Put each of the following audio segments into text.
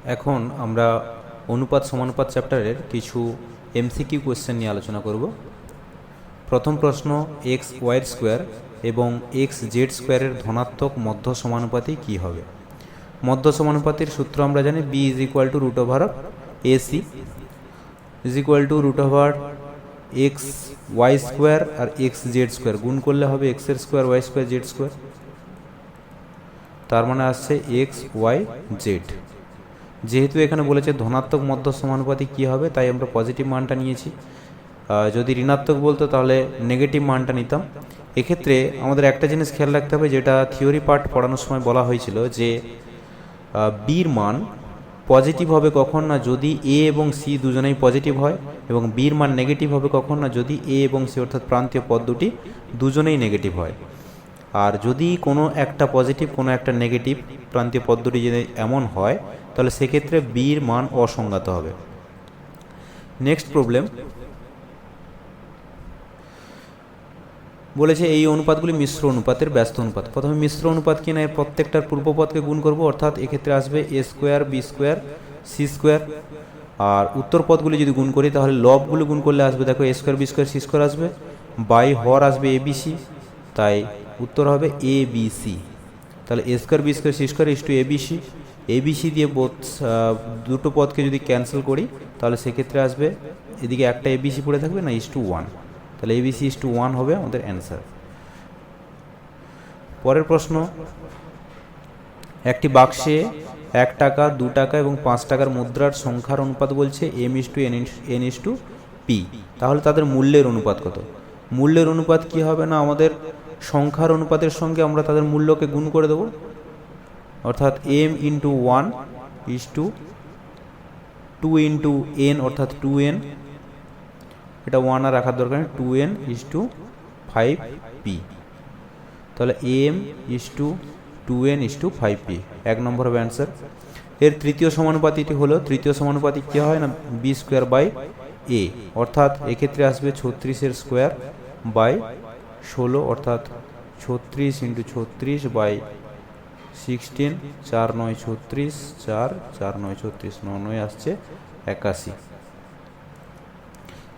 এখন আমরা অনুপাত সমানুপাত চ্যাপ্টারের কিছু এমসিকিউ কোয়েশ্চেন নিয়ে আলোচনা করব। প্রথম প্রশ্ন, এক্স ওয়াইয়ের স্কোয়ার এবং এক্স জেড স্কোয়ারের ধনাত্মক মধ্য সমানুপাতি কী হবে? মধ্য সমানুপাতির সূত্র আমরা জানি, B is equal to root over of AC is equal to root over X Y square আর এক্স জেড স্কোয়ার গুণ করলে হবে এক্সের square Y square Z square, তার মানে আসছে এক্স ওয়াই জেড। যেহেতু এখানে বলেছে ধনাত্মক মধ্য সমানুপাতি কী হবে, তাই আমরা পজিটিভ মানটা নিয়েছি। যদি ঋণাত্মক বলতো তাহলে নেগেটিভ মানটা নিতাম। এক্ষেত্রে আমাদের একটা জিনিস খেয়াল রাখতে হবে, যেটা থিওরি পার্ট পড়ানোর সময় বলা হয়েছিল, যে বির মান পজিটিভ হবে কখন না, যদি এ এবং সি দুজনেই পজিটিভ হয়, এবং বির মান নেগেটিভ হবে কখন না, যদি এ এবং সি অর্থাৎ প্রান্তীয় পদ দুটি দুজনেই নেগেটিভ হয়। আর যদি কোনো একটা পজিটিভ কোনো একটা নেগেটিভ প্রান্তীয় পদ দুটি যদি এমন হয়, তাহলে সেক্ষেত্রে বির মান অসংজ্ঞাত হবে। নেক্সট প্রবলেম বলেছে এই অনুপাতগুলি মিশ্র অনুপাতের ব্যস্ত অনুপাত। প্রথমে মিশ্র অনুপাত কিনা এর প্রত্যেকটার পূর্বপদকে গুণ করব, অর্থাৎ এক্ষেত্রে আসবে A square B square C square. আর উত্তর পদগুলি যদি গুণ করি তাহলে লবগুলো গুণ করলে আসবে, দেখো A square B square C square আসবে, বাই হর আসবে এ বি সি, তাই উত্তর হবে এ বি সি। তাহলে A square B square C square is to A B C দিয়ে দুটো পদকে যদি ক্যান্সেল করি তাহলে সেক্ষেত্রে আসবে এদিকে একটা এ বি সি পড়ে থাকবে না, ইস টু ওয়ান, তাহলে A B C is to one হবে আমাদের অ্যান্সার। পরের প্রশ্ন, একটি বাক্সে 1 টাকা 2 টাকা এবং 5 টাকার মুদ্রার সংখ্যার অনুপাত বলছে M is to N is to P, তাহলে তাদের মূল্যের অনুপাত কত? মূল্যের অনুপাত কি হবে না, আমাদের সংখ্যার অনুপাতের সঙ্গে আমরা তাদের মূল্যকে গুণ করে দেবো, অর্থাৎ M into 1 is to 2 into N অর্থাৎ 2n, এটা 1 আর রাখার দরকার নেই, 2n ইস টু 5p, তাহলে M is to 2n is to 5p, 1 নম্বর হবে অ্যান্সার। এর তৃতীয় সমানুপাতিটি হলো, তৃতীয় সমানুপাতি কী হয় না, বি স্কোয়ার বাই এ, অর্থাৎ এক্ষেত্রে আসবে 36 স্কোয়ার বাই 16, অর্থাৎ 36 ইন্টু 36 বাই 16, 4 9 36, 4 4 9 36, 9 আসছে 81।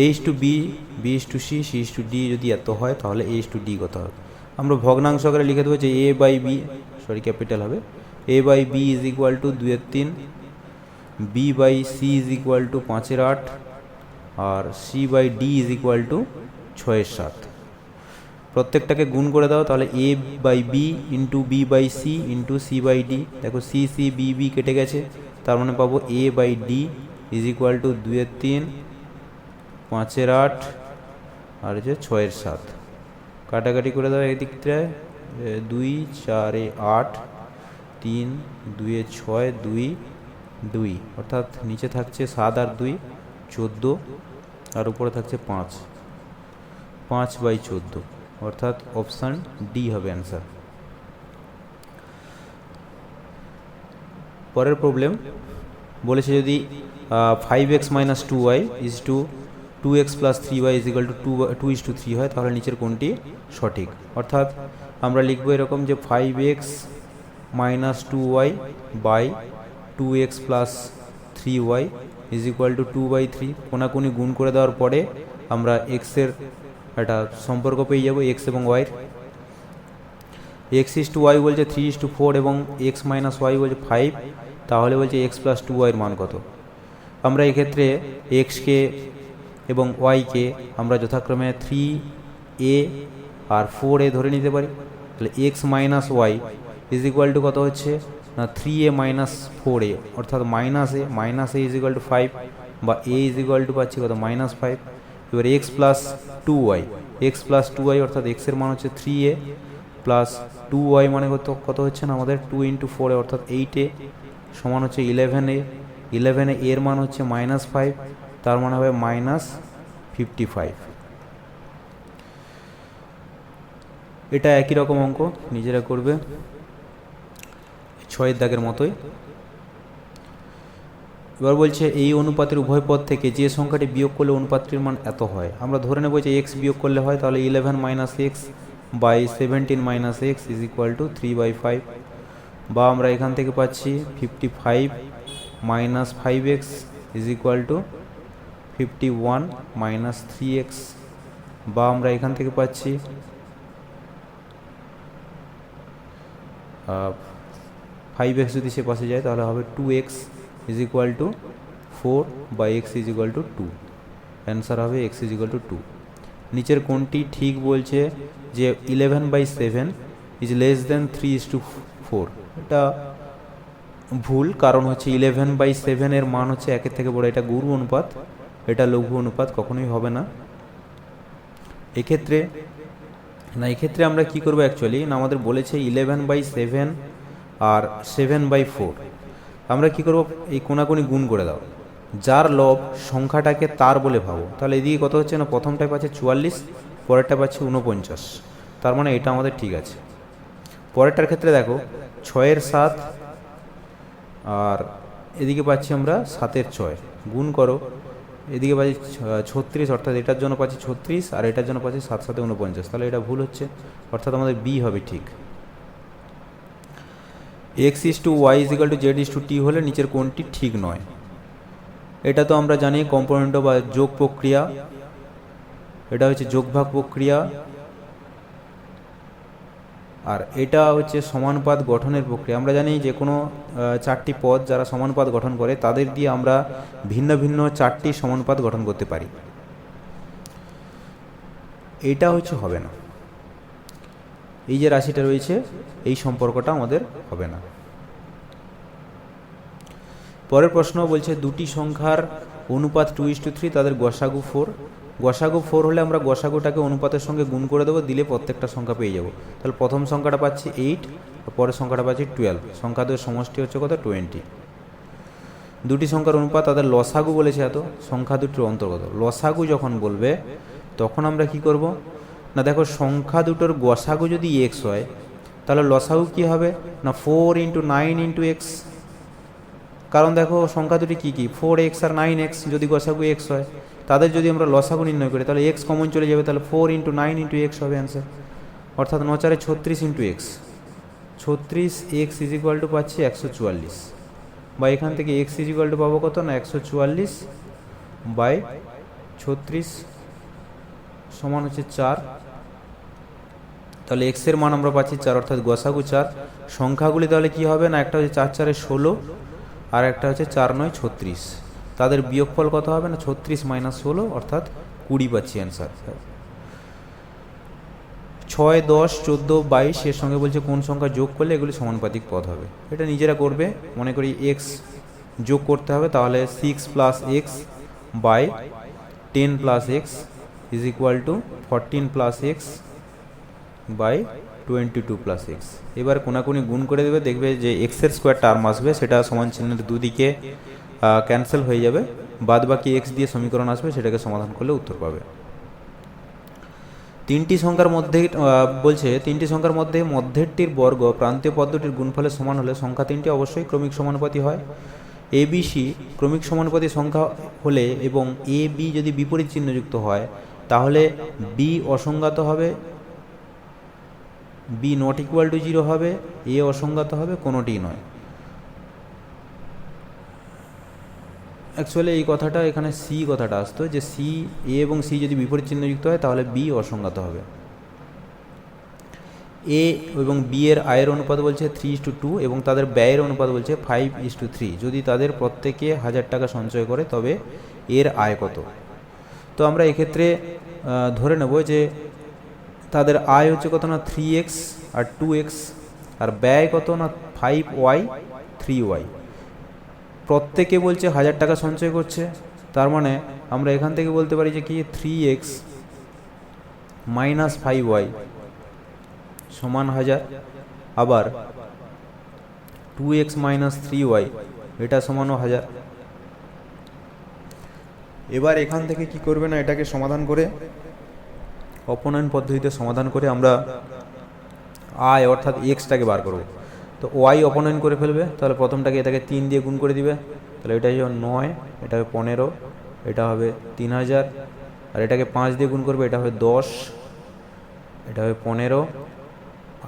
A is to B, B is to C, C is to D যদি এত হয় তাহলে এ ইস টু ডি কত হবে? আমরা ভগ্নাংশ আকারে লিখে দেবো যে A by B, sorry capital হবে, A by B is equal to 2/3, B by C is equal to 5/8, আর C by D is equal to 6/7। প্রত্যেকটাকে গুণ করে দাও, তাহলে A by B into B by C into C by D, দেখো C C B B কেটে গেছে, তার মানে পাবো A by D is equal to 2/3, 5/8 আর হচ্ছে 6/7। কাটাকাটি করে দাও, একদিকটায় 2 4 8, 3 2 6, 2 2, অর্থাৎ নিচে থাকছে 7 আর 2 14, আর উপরে থাকছে 5, 5/14, অর্থাৎ অপশান ডি হবে অ্যান্সার। পরের প্রবলেম বলেছে যদি 5x minus 2y is to 2x plus 3y is equal to 2 is to 3 হয়, তাহলে নিচের কোনটি সঠিক? অর্থাৎ আমরা লিখবো এরকম যে 5x minus 2y by 2x plus 3y is equal to 2/3, কোনাকুনি গুণ করে দেওয়ার পরে আমরা এক্সের একটা সম্পর্ক পেয়ে যাবো, এক্স এবং ওয়াইয়ের। এক্স ইস টু ওয়াই বলছে 3 ইস টু 4 এবং এক্স মাইনাস ওয়াই বলছে 5, তাহলে বলছে এক্স প্লাস 2y মান কত? আমরা এক্ষেত্রে এক্সকে এবং ওয়াইকে আমরা যথাক্রমে 3a আর 4a ধরে নিতে পারি, তাহলে X minus Y is equal to কত হচ্ছে না 3a মাইনাস 4a, অর্থাৎ minus A is equal to 5, বা এ ইজ ইকুয়াল টু পাচ্ছি কত -5। এবার এক্স প্লাস 2y, অর্থাৎ এক্সের মান হচ্ছে 3a প্লাস 2y মানে কত হচ্ছে না আমাদের 2 ইন্টু 4, অর্থাৎ 8a সমান হচ্ছে 11a, 11a এর মান হচ্ছে -5, তার মানে হবে -55। এটা একই রকম অঙ্ক, নিজেরা করবে 6 দাগের মতোই। এবার বলছে এই অনুপাতের উভয় পদ থেকে যে সংখ্যাটি বিয়োগ করলে অনুপাতটির মান এত হয়, আমরা ধরে নেব যে এক্স বিয়োগ করলে হয়, তাহলে 11 minus X by 17 minus X is equal to 3/5, বা আমরা এখান থেকে পাচ্ছি 55 minus 5x is equal to 51 minus 3x, বা আমরা এখান থেকে পাচ্ছি 5x যদি সে পাশে যায় তাহলে হবে 2x ইজ ইকুয়াল টু 4 বা x is equal to 2। Answer হবে x ইজ ইকুয়াল টু 2। নিচের কোনটি ঠিক বলছে যে 11/7 ইজ লেস দেন 3:4? এটা ভুল, কারণ হচ্ছে 11/7 এর মান হচ্ছে 1-এর থেকে বড়। এটা গুরু অনুপাত, এটা লঘু অনুপাত, কখনোই হবে না এক্ষেত্রে। এক্ষেত্রে আমরা কি করব অ্যাকচুয়ালি, না আমাদের বলেছে 11/7 আর 7/4। আমরা কি করব, এই কোনাকুনি গুণ করে দাও, যার লব সংখ্যাটাকে তার বলে ভাবো। তাহলে এদিকে কত হচ্ছে না, প্রথমটায় পাচ্ছে 44, পরেরটা পাচ্ছে 49, তার মানে এটা আমাদের ঠিক আছে। পরেরটার ক্ষেত্রে দেখো 6-এর 7 আর এদিকে পাচ্ছি আমরা 7-এর 6, গুণ করো, এদিকে পাচ্ছি 36, অর্থাৎ এটার জন্য পাচ্ছি 36 আর এটার জন্য পাচ্ছি 7 7 49, তাহলে এটা ভুল হচ্ছে, অর্থাৎ আমাদের বি হবে ঠিক। x is to Y is equal to Z is to T হলে নিচের কোনটি ঠিক নয়? এটা তো আমরা জানি কম্পোনেন্ট বা যোগ প্রক্রিয়া, এটা হচ্ছে যোগভাগ প্রক্রিয়া, আর এটা হচ্ছে সমানুপাত গঠনের প্রক্রিয়া। আমরা জানি যে কোনো 4টি পদ যারা সমানুপাত গঠন করে তাদের দিয়ে আমরা ভিন্ন ভিন্ন 4টি সমানুপাত গঠন করতে পারি। এটা হচ্ছে হবে না, এই যে রাশিটা রয়েছে এই সম্পর্কটা আমাদের হবে না। পরের প্রশ্ন বলছে দুটি সংখ্যার অনুপাত 2:3, তাদের গসাগু 4। গসাগু 4 হলে আমরা গসাগুটাকে অনুপাতের সঙ্গে গুণ করে দেবো, দিলে প্রত্যেকটা সংখ্যা পেয়ে যাব। তাহলে প্রথম সংখ্যাটা পাচ্ছি 8, পরের সংখ্যাটা পাচ্ছি 12, সংখ্যা দুটোর সমষ্টি হচ্ছে কত, 20। দুটি সংখ্যার অনুপাত তাদের লসাগু বলেছে, এত সংখ্যা দুটির অন্তর্গত। লসাগু যখন বলবে তখন আমরা কি করব, না দেখো সংখ্যা দুটোর গসাগু যদি x হয় তাহলে লসাগু কি হবে, না 4 × 9 × x। কারণ দেখো সংখ্যা দুটি কী কী, 4x আর 9x, যদি গসাগু x হয় তাদের যদি আমরা লসাগু নির্ণয় করি তাহলে x কমন চলে যাবে, তাহলে 4 × 9 × x হবে অ্যান্সার, অর্থাৎ 9×4 = 36 × x। 36x is equal to পাচ্ছি 144, বা এখান থেকে x ইজ ইকুয়াল টু পাবো কত, না 144/36 সমান হচ্ছে 4। তাহলে x এর মান আমরা পাচ্ছি 4, অর্থাৎ গসাগু 4। সংখ্যাগুলি তাহলে কি হবে, না একটা হচ্ছে 4×4 = 16 আর একটা হচ্ছে 4×9 = 36, তাদের বিয়োগফল কত হবে, না 36 - 16, অর্থাৎ 20 পাচ্ছি অ্যান্সার। 6, 10, 14, 22 এর সঙ্গে বলছে কোন সংখ্যা যোগ করলে এগুলি সমানুপাতিক পদ হবে। এটা নিজেরা করবে, মনে করি x যোগ করতে হবে, তাহলে 6 + x / 10 + x is equal two 14 + x / 22 + x। এবার কোনাকুনি গুণ করে দেবে, দেখবে যে x-এর স্কোয়ার টার্ম আসবে, সেটা সমান চিহ্নের দুদিকে ক্যান্সেল হয়ে যাবে, বাদ বাকি x দিয়ে সমীকরণ আসবে, সেটাকে সমাধান করলে উত্তর পাবে। তিনটি সংখ্যার মধ্যে বলছে তিনটি সংখ্যার মধ্যে মধ্যেরটির বর্গ প্রান্তীয় পদটির গুণফলের সমান হলে সংখ্যা তিনটি অবশ্যই ক্রমিক সমানুপাতী হয়। ABC ক্রমিক সমানুপাতী সংখ্যা হলে এবং AB যদি বিপরীত চিহ্নযুক্ত হয় তাহলে B অসংজ্ঞাত হবে, B ≠ 0 হবে, A অসংজ্ঞাত হবে, কোনোটিই নয়। অ্যাকচুয়ালি এই কথাটা এখানে C কথাটা আসতো, যে A এবং C যদি বিপরীত চিহ্নযুক্ত হয় তাহলে B অসংজ্ঞাত হবে। A এবং B এর আয়ের অনুপাত বলছে 3:2 এবং তাদের ব্যয়ের অনুপাত বলছে 5:3। যদি তাদের প্রত্যেকে 1000 টাকা সঞ্চয় করে তবে এর আয় কত? তো আমরা এক্ষেত্রে ধরে নেব যে তাদের আয় হচ্ছে কত, না 3x আর 2x, আর ব্যয় কত, না 5y 3y। প্রত্যেকে বলছে 1000 টাকা সঞ্চয় করছে, তার মানে আমরা এখান থেকে বলতে পারি যে কি 3x - 5y সমান 1000, আবার 2x - 3y এটা সমানও 1000। এবার এখান থেকে কি করবে, না এটাকে সমাধান করে অপনয়ন পদ্ধতিতে সমাধান করে আমরা আয় অর্থাৎ এক্সটাকে বার করব। তো ওয়াই অপনয়ন করে ফেলবে, তাহলে প্রথমটাকে এটাকে 3 দিয়ে গুণ করে দিবে, তাহলে এটা হবে 9, এটা হবে 15, এটা হবে 3000, আর এটাকে 5 দিয়ে গুণ করবে, এটা হবে 10, এটা হবে 15,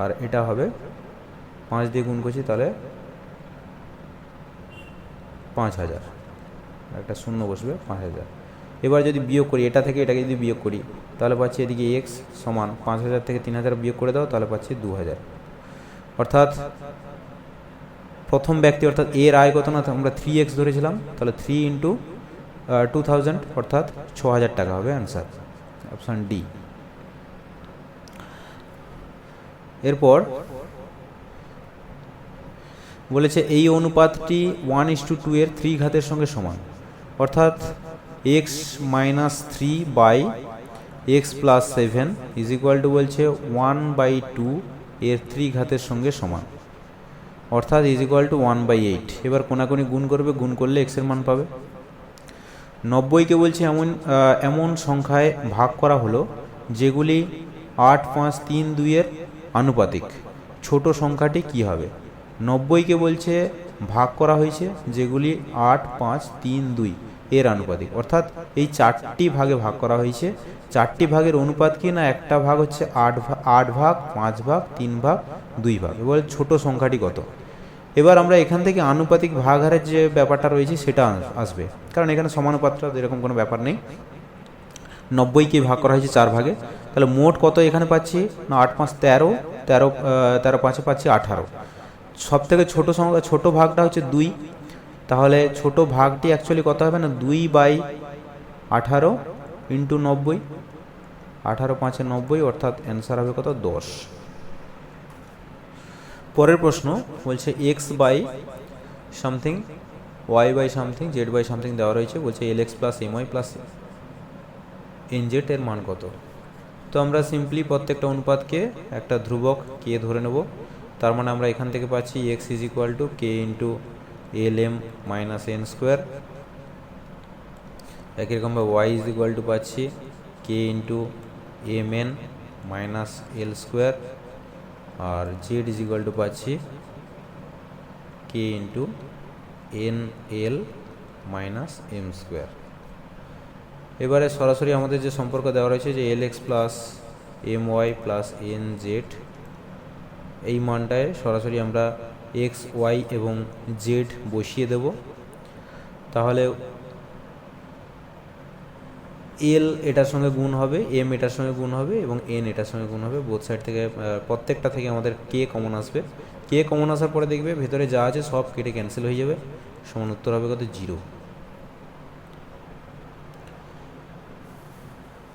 আর এটা হবে 5 দিয়ে গুণ করছি তাহলে 5000, একটা শূন্য বসবে 5000। এবার যদি বিয়োগ করি এটা থেকে এটাকে যদি বিয়োগ করি তাহলে পাচ্ছি এদিকে এক্স সমান 5000 থেকে 3000 বিয়োগ করে দাও তাহলে পাচ্ছি 2000। অর্থাৎ প্রথম ব্যক্তি অর্থাৎ এর আয় কত না আমরা 3x ধরেছিলাম, তাহলে 3 ইন্টু 2000 অর্থাৎ 6000 টাকা হবে অ্যান্সার, অপশান ডি। এরপর বলেছে এই অনুপাতটি 1:2 এর 3 ঘাতের সঙ্গে সমান, অর্থাৎ x - 3 by x plus 7 is equal to বলছে 1/2 এর 3 ঘাতের সঙ্গে সমান, অর্থাৎ ইজ ইকুয়াল টু 1/8। এবার কোনাকুনি গুণ করবে, গুণ করলে x এর মান পাবে। 90কে বলছে এমন সংখ্যায় ভাগ করা হলো যেগুলি 8, 5, 3, 2 এর আনুপাতিক, ছোট সংখ্যাটি কি হবে? 90কে বলছে ভাগ করা হয়েছে যেগুলি 8, 5, 3, 2 এর আনুপাতিক, অর্থাৎ এই 4টি ভাগে ভাগ করা হয়েছে। 4টি ভাগের অনুপাত কি না, একটা ভাগ হচ্ছে 8 ভাগ, 5 ভাগ, 3 ভাগ, 2 ভাগ। এবার ছোট সংখ্যাটি কত? এবার আমরা এখান থেকে আনুপাতিক ভাগ হারের যে ব্যাপারটা রয়েছে সেটা আসবে, কারণ এখানে সমানুপাতটা এরকম কোনো ব্যাপার নেই। 90কে ভাগ করা হয়েছে 4 ভাগে, তাহলে মোট কত এখানে পাচ্ছি না 8, 5, 13, 13, 5 পাচ্ছি 18। সব থেকে ছোটো সংখ্যা, ছোটো ভাগটা হচ্ছে 2, তাহলে ছোট ভাগটি অ্যাকচুয়ালি কত হবে না 2/18 ইন্টু 90, 18 5 90, অর্থাৎ অ্যান্সার হবে কত 10। পরের প্রশ্ন বলছে x by something, y by something, z by something দেওয়া রয়েছে, বলছে lx plus my plus nz এর মান কত? তো আমরা সিম্পলি প্রত্যেকটা অনুপাতকে একটা ধ্রুবক কে ধরে নেব। তার মানে আমরা এখান থেকে পাচ্ছি x is equal to K into lm minus n square, একই রকমভাবে y ইজ ইকুয়াল টু পাচ্ছি K into mn minus l square, আর z ইজ ইকুয়াল টু পাচ্ছি K into nl minus m square. এবারে সরাসরি আমাদের যে সম্পর্ক দেওয়া রয়েছে যে lx plus my plus nz, এই মানটায় সরাসরি আমরা x, y এবং z বসিয়ে দেব। তাহলে l এটার সঙ্গে গুণ হবে, m এটার সঙ্গে গুণ হবে এবং n এটার সঙ্গে গুণ হবে। বোথ সাইড থেকে প্রত্যেকটা থেকে আমাদের কে কমন আসবে। কে কমন আসার পরে দেখবে ভেতরে যা আছে সব কেটে ক্যান্সেল হয়ে যাবে, সমান উত্তর হবে কত 0।